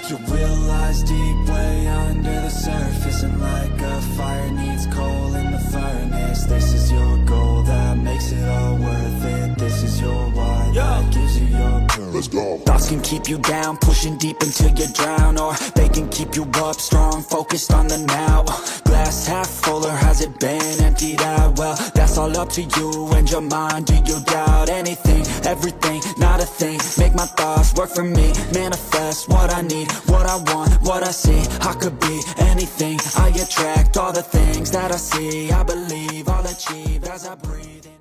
You realize deep way under the surface, and like a fire needs coal in the furnace. This is your goal that makes it all worth it. This is your why that gives you your purpose. Let's go. Thoughts can keep you down, pushing deep until you drown, or they can keep you up strong, focused on the now. Glass half full, or has it been emptied out? Well, that's all up to you and your mind. Do you doubt anything, everything, not a thing? Make my thoughts work for me, manifest what I need, what I want, what I see. I could be anything, I attract all the things that I see. I believe I'll achieve as I breathe in.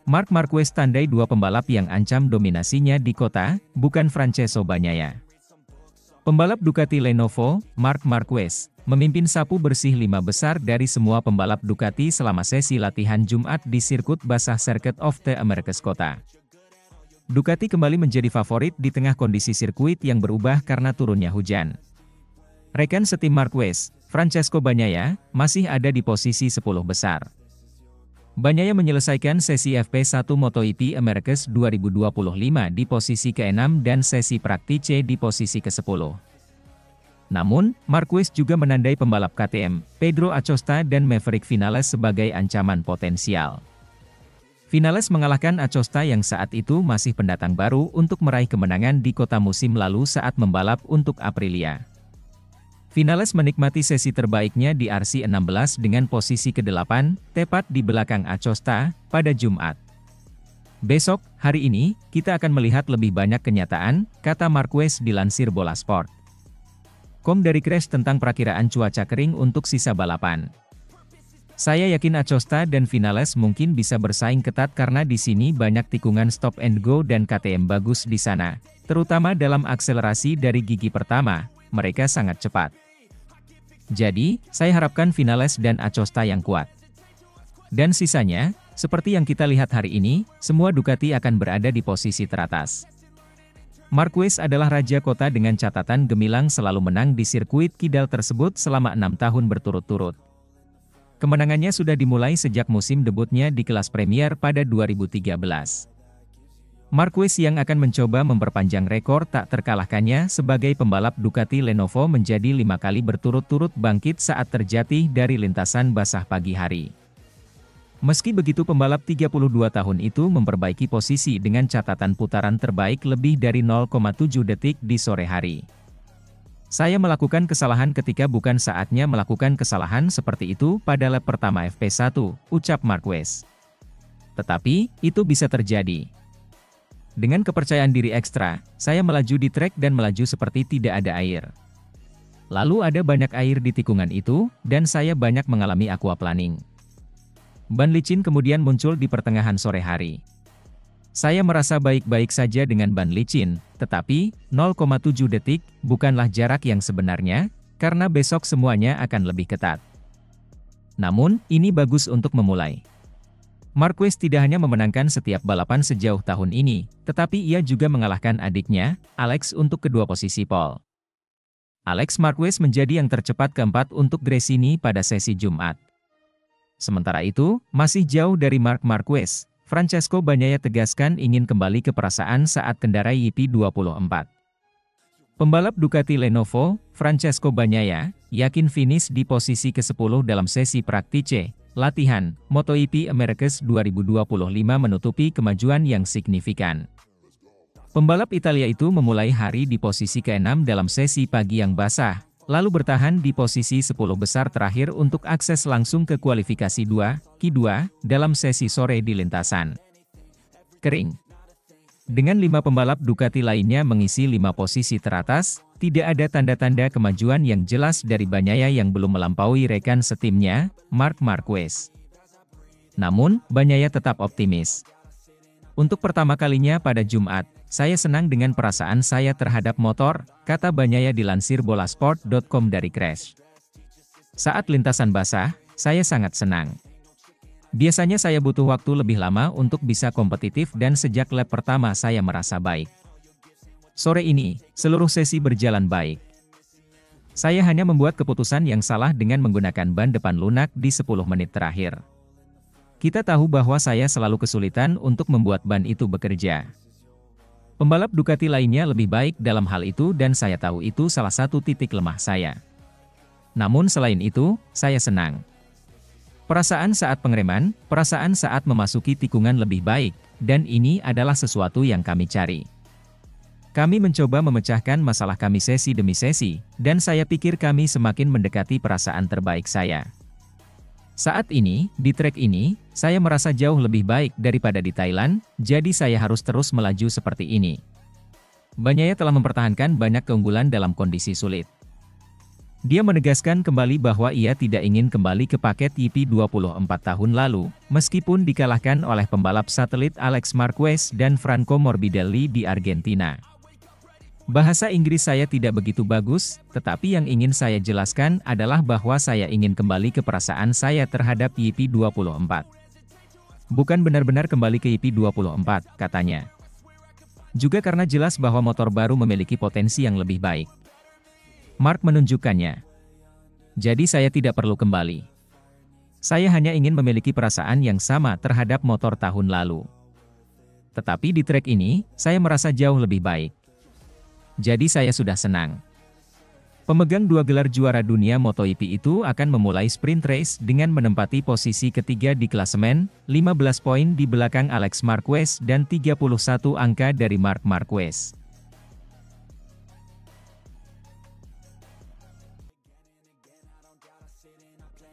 Marc Marquez tandai dua pembalap yang ancam dominasinya di kota, bukan Francesco Bagnaia. Pembalap Ducati Lenovo, Marc Marquez, memimpin sapu bersih 5 besar dari semua pembalap Ducati selama sesi latihan Jumat di sirkuit basah Circuit of the Americas kota. Ducati kembali menjadi favorit di tengah kondisi sirkuit yang berubah karena turunnya hujan. Rekan setim Marquez, Francesco Bagnaia, masih ada di posisi 10 besar. Bagnaia menyelesaikan sesi FP1 MotoGP Americas 2025 di posisi ke-6 dan sesi Praktice di posisi ke-10. Namun, Marquez juga menandai pembalap KTM, Pedro Acosta dan Maverick Vinales sebagai ancaman potensial. Vinales mengalahkan Acosta yang saat itu masih pendatang baru untuk meraih kemenangan di kota musim lalu saat membalap untuk Aprilia. Vinales menikmati sesi terbaiknya di RC16 dengan posisi ke-8, tepat di belakang Acosta, pada Jumat. Besok, hari ini, kita akan melihat lebih banyak kenyataan, kata Marquez dilansir Bola Sport. Dari Crash tentang perakiraan cuaca kering untuk sisa balapan. Saya yakin Acosta dan Vinales mungkin bisa bersaing ketat karena di sini banyak tikungan stop and go dan KTM bagus di sana, terutama dalam akselerasi dari gigi pertama, mereka sangat cepat. Jadi, saya harapkan Vinales dan Acosta yang kuat. Dan sisanya, seperti yang kita lihat hari ini, semua Ducati akan berada di posisi teratas. Marquez adalah raja kota dengan catatan gemilang selalu menang di sirkuit kidal tersebut selama 6 tahun berturut-turut. Kemenangannya sudah dimulai sejak musim debutnya di kelas Premier pada 2013. Marquez yang akan mencoba memperpanjang rekor tak terkalahkannya sebagai pembalap Ducati Lenovo menjadi 5 kali berturut-turut bangkit saat terjatuh dari lintasan basah pagi hari. Meski begitu pembalap 32 tahun itu memperbaiki posisi dengan catatan putaran terbaik lebih dari 0,7 detik di sore hari. Saya melakukan kesalahan ketika bukan saatnya melakukan kesalahan seperti itu pada lap pertama FP1, ucap Marquez. Tetapi, itu bisa terjadi. Dengan kepercayaan diri ekstra, saya melaju di trek dan melaju seperti tidak ada air. Lalu ada banyak air di tikungan itu, dan saya banyak mengalami aquaplaning. Ban licin kemudian muncul di pertengahan sore hari. Saya merasa baik-baik saja dengan ban licin, tetapi 0,7 detik bukanlah jarak yang sebenarnya, karena besok semuanya akan lebih ketat. Namun, ini bagus untuk memulai. Marquez tidak hanya memenangkan setiap balapan sejauh tahun ini, tetapi ia juga mengalahkan adiknya, Alex untuk kedua posisi pole. Alex Marquez menjadi yang tercepat keempat untuk Gresini pada sesi Jumat. Sementara itu, masih jauh dari Marc Marquez, Francesco Bagnaia tegaskan ingin kembali ke perasaan saat kendarai YP24. Pembalap Ducati Lenovo, Francesco Bagnaia, yakin finish di posisi ke-10 dalam sesi Praktice, latihan, MotoGP Americas 2025 menutupi kemajuan yang signifikan. Pembalap Italia itu memulai hari di posisi ke-6 dalam sesi pagi yang basah, lalu bertahan di posisi 10 besar terakhir untuk akses langsung ke kualifikasi Q2, dalam sesi sore di lintasan kering. Dengan 5 pembalap Ducati lainnya mengisi 5 posisi teratas, tidak ada tanda-tanda kemajuan yang jelas dari Bagnaia yang belum melampaui rekan setimnya, Marc Marquez. Namun, Bagnaia tetap optimis. Untuk pertama kalinya pada Jumat, saya senang dengan perasaan saya terhadap motor, kata Bagnaia dilansir bolasport.com dari Crash. Saat lintasan basah, saya sangat senang. Biasanya saya butuh waktu lebih lama untuk bisa kompetitif dan sejak lap pertama saya merasa baik. Sore ini, seluruh sesi berjalan baik. Saya hanya membuat keputusan yang salah dengan menggunakan ban depan lunak di 10 menit terakhir. Kita tahu bahwa saya selalu kesulitan untuk membuat ban itu bekerja. Pembalap Ducati lainnya lebih baik dalam hal itu dan saya tahu itu salah satu titik lemah saya. Namun selain itu, saya senang. Perasaan saat pengereman, perasaan saat memasuki tikungan lebih baik, dan ini adalah sesuatu yang kami cari. Kami mencoba memecahkan masalah kami sesi demi sesi, dan saya pikir kami semakin mendekati perasaan terbaik saya. Saat ini, di trek ini, saya merasa jauh lebih baik daripada di Thailand, jadi saya harus terus melaju seperti ini. Bagnaia telah mempertahankan banyak keunggulan dalam kondisi sulit. Dia menegaskan kembali bahwa ia tidak ingin kembali ke paket YP 24 tahun lalu, meskipun dikalahkan oleh pembalap satelit Alex Marquez dan Franco Morbidelli di Argentina. Bahasa Inggris saya tidak begitu bagus, tetapi yang ingin saya jelaskan adalah bahwa saya ingin kembali ke perasaan saya terhadap YP 24. Bukan benar-benar kembali ke YP 24, katanya. Juga karena jelas bahwa motor baru memiliki potensi yang lebih baik. Mark menunjukkannya. Jadi saya tidak perlu kembali. Saya hanya ingin memiliki perasaan yang sama terhadap motor tahun lalu. Tetapi di trek ini, saya merasa jauh lebih baik. Jadi saya sudah senang. Pemegang 2 gelar juara dunia MotoGP itu akan memulai sprint race dengan menempati posisi ketiga di klasemen, 15 poin di belakang Alex Marquez dan 31 angka dari Marc Marquez.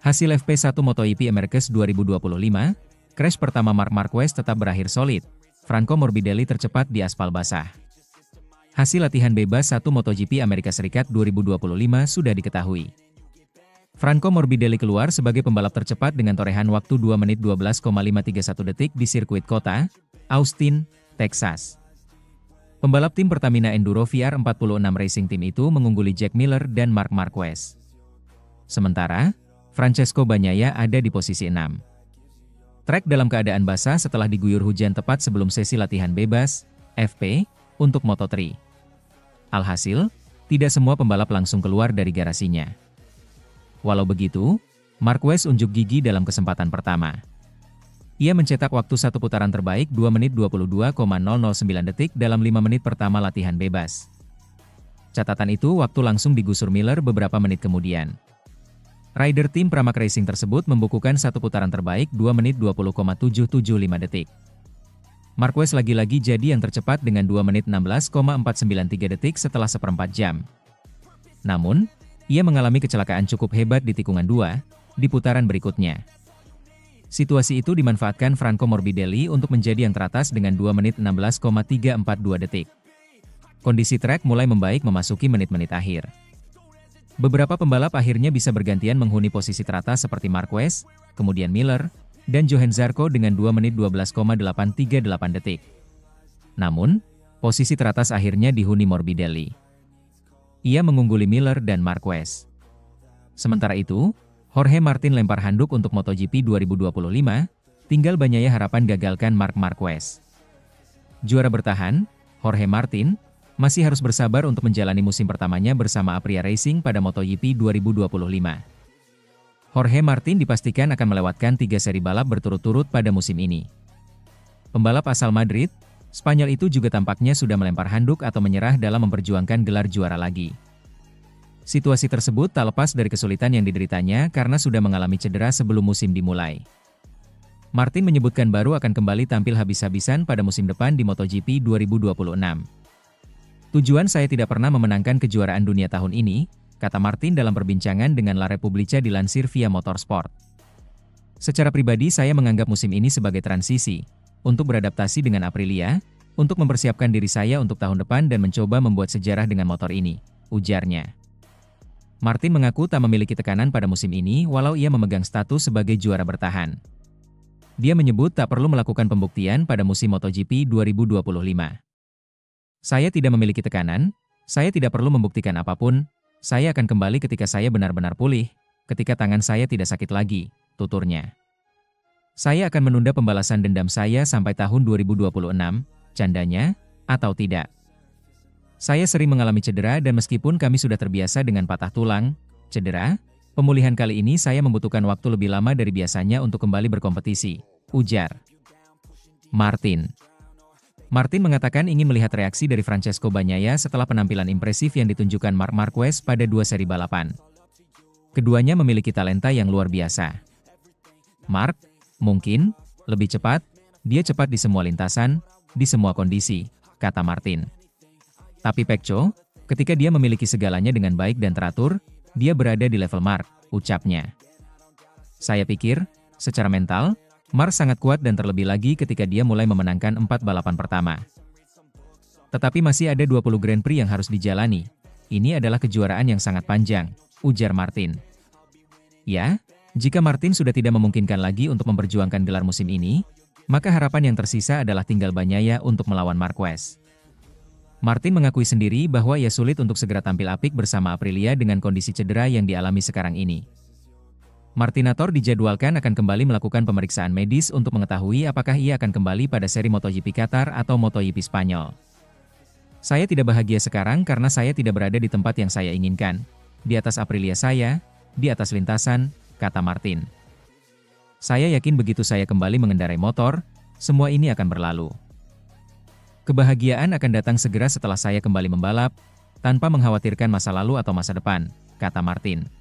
Hasil FP1 MotoGP Americas 2025, crash pertama Marc Marquez tetap berakhir solid. Franco Morbidelli tercepat di aspal basah. Hasil latihan bebas 1 MotoGP Amerika Serikat 2025 sudah diketahui. Franco Morbidelli keluar sebagai pembalap tercepat dengan torehan waktu 2 menit 12,531 detik di sirkuit kota, Austin, Texas. Pembalap tim Pertamina Enduro VR46 Racing Team itu mengungguli Jack Miller dan Marc Marquez. Sementara, Francesco Bagnaia ada di posisi 6. Trek dalam keadaan basah setelah diguyur hujan tepat sebelum sesi latihan bebas, FP, untuk Moto3. Alhasil, tidak semua pembalap langsung keluar dari garasinya. Walau begitu, Marquez unjuk gigi dalam kesempatan pertama. Ia mencetak waktu satu putaran terbaik 2 menit 22,009 detik dalam 5 menit pertama latihan bebas. Catatan itu waktu langsung digusur Miller beberapa menit kemudian. Rider tim Pramac Racing tersebut membukukan satu putaran terbaik 2 menit 20,775 detik. Marquez lagi-lagi jadi yang tercepat dengan 2 menit 16,493 detik setelah seperempat jam. Namun, ia mengalami kecelakaan cukup hebat di tikungan 2, di putaran berikutnya. Situasi itu dimanfaatkan Franco Morbidelli untuk menjadi yang teratas dengan 2 menit 16,342 detik. Kondisi trek mulai membaik memasuki menit-menit akhir. Beberapa pembalap akhirnya bisa bergantian menghuni posisi teratas seperti Marquez, kemudian Miller, dan Johan Zarco dengan 2 menit 12,838 detik. Namun, posisi teratas akhirnya dihuni Morbidelli. Ia mengungguli Miller dan Marquez. Sementara itu, Jorge Martin lempar handuk untuk MotoGP 2025, tinggal Bagnaia harapan gagalkan Marc Marquez. Juara bertahan, Jorge Martin, masih harus bersabar untuk menjalani musim pertamanya bersama Aprilia Racing pada MotoGP 2025. Jorge Martin dipastikan akan melewatkan 3 seri balap berturut-turut pada musim ini. Pembalap asal Madrid, Spanyol itu juga tampaknya sudah melempar handuk atau menyerah dalam memperjuangkan gelar juara lagi. Situasi tersebut tak lepas dari kesulitan yang dideritanya karena sudah mengalami cedera sebelum musim dimulai. Martin menyebutkan baru akan kembali tampil habis-habisan pada musim depan di MotoGP 2026. Tujuan saya tidak pernah memenangkan kejuaraan dunia tahun ini, kata Martin dalam perbincangan dengan La Repubblica dilansir via Motorsport. Secara pribadi saya menganggap musim ini sebagai transisi, untuk beradaptasi dengan Aprilia, untuk mempersiapkan diri saya untuk tahun depan dan mencoba membuat sejarah dengan motor ini, ujarnya. Martin mengaku tak memiliki tekanan pada musim ini walau ia memegang status sebagai juara bertahan. Dia menyebut tak perlu melakukan pembuktian pada musim MotoGP 2025. Saya tidak memiliki tekanan, saya tidak perlu membuktikan apapun. Saya akan kembali ketika saya benar-benar pulih, ketika tangan saya tidak sakit lagi, tuturnya. Saya akan menunda pembalasan dendam saya sampai tahun 2026, candanya, atau tidak. Saya sering mengalami cedera dan meskipun kami sudah terbiasa dengan patah tulang, cedera, pemulihan kali ini saya membutuhkan waktu lebih lama dari biasanya untuk kembali berkompetisi, ujar Martin. Martin mengatakan ingin melihat reaksi dari Francesco Bagnaia setelah penampilan impresif yang ditunjukkan Marc Marquez pada 2 seri balapan. Keduanya memiliki talenta yang luar biasa. Marc, mungkin, lebih cepat, dia cepat di semua lintasan, di semua kondisi, kata Martin. Tapi Pecco, ketika dia memiliki segalanya dengan baik dan teratur, dia berada di level Marc, ucapnya. Saya pikir, secara mental, Marc sangat kuat dan terlebih lagi ketika dia mulai memenangkan 4 balapan pertama. Tetapi masih ada 20 Grand Prix yang harus dijalani. Ini adalah kejuaraan yang sangat panjang, ujar Martin. Ya, jika Martin sudah tidak memungkinkan lagi untuk memperjuangkan gelar musim ini, maka harapan yang tersisa adalah tinggal Bagnaia untuk melawan Marquez. Martin mengakui sendiri bahwa ia sulit untuk segera tampil apik bersama Aprilia dengan kondisi cedera yang dialami sekarang ini. Martinator dijadwalkan akan kembali melakukan pemeriksaan medis untuk mengetahui apakah ia akan kembali pada seri MotoGP Qatar atau MotoGP Spanyol. Saya tidak bahagia sekarang karena saya tidak berada di tempat yang saya inginkan. Di atas Aprilia saya, di atas lintasan, kata Martin. Saya yakin begitu saya kembali mengendarai motor, semua ini akan berlalu. Kebahagiaan akan datang segera setelah saya kembali membalap, tanpa mengkhawatirkan masa lalu atau masa depan, kata Martin.